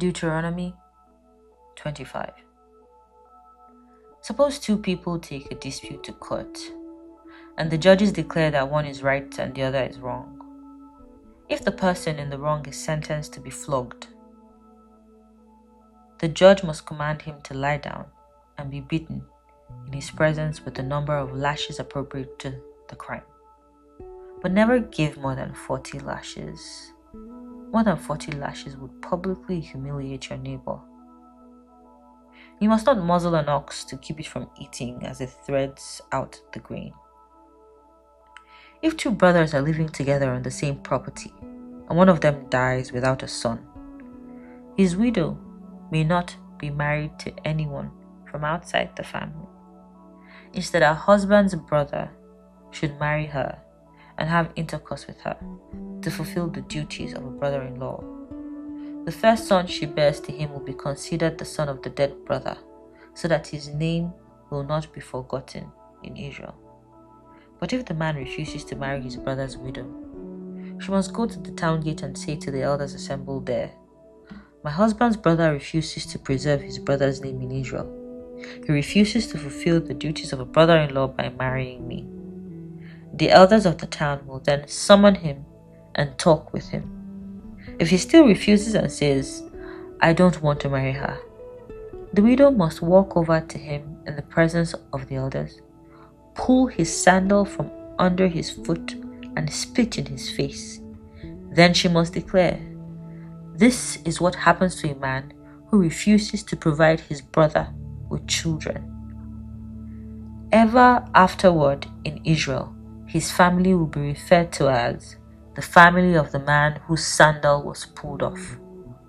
Deuteronomy 25. Suppose two people take a dispute to court, and the judges declare that one is right and the other is wrong. If the person in the wrong is sentenced to be flogged, the judge must command him to lie down and be beaten in his presence with the number of lashes appropriate to the crime. But never give more than 40 lashes. More than 40 lashes would publicly humiliate your neighbor. You must not muzzle an ox to keep it from eating as it threads out the grain. If two brothers are living together on the same property, and one of them dies without a son, his widow may not be married to anyone from outside the family. Instead, her husband's brother should marry her and have intercourse with her to fulfill the duties of a brother-in-law. The first son she bears to him will be considered the son of the dead brother, so that his name will not be forgotten in Israel. But if the man refuses to marry his brother's widow, she must go to the town gate and say to the elders assembled there, "My husband's brother refuses to preserve his brother's name in Israel. He refuses to fulfill the duties of a brother-in-law by marrying me." The elders of the town will then summon him and talk with him. If he still refuses and says, "I don't want to marry her," the widow must walk over to him in the presence of the elders, pull his sandal from under his foot and spit in his face. Then she must declare, "This is what happens to a man who refuses to provide his brother with children." Ever afterward in Israel, his family will be referred to as the family of the man whose sandal was pulled off.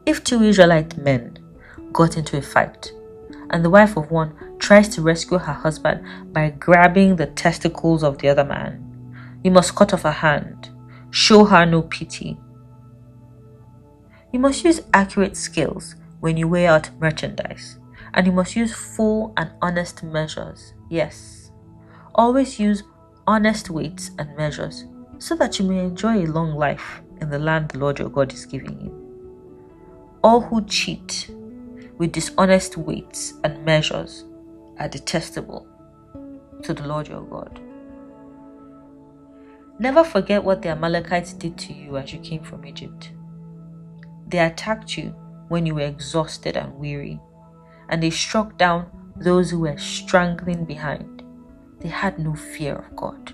If two Israelite men got into a fight, and the wife of one tries to rescue her husband by grabbing the testicles of the other man, you must cut off her hand. Show her no pity. You must use accurate scales when you weigh out merchandise, and you must use full and honest measures. Yes, always use honest weights and measures so that you may enjoy a long life in the land the Lord your God is giving you. All who cheat with dishonest weights and measures are detestable to the Lord your God. Never forget what the Amalekites did to you as you came from Egypt. They attacked you when you were exhausted and weary, and they struck down those who were strangling behind. They had no fear of God.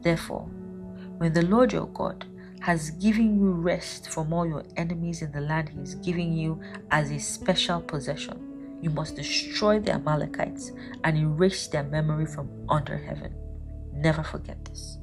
Therefore, when the Lord your God has given you rest from all your enemies in the land he is giving you as a special possession, you must destroy the Amalekites and erase their memory from under heaven. Never forget this.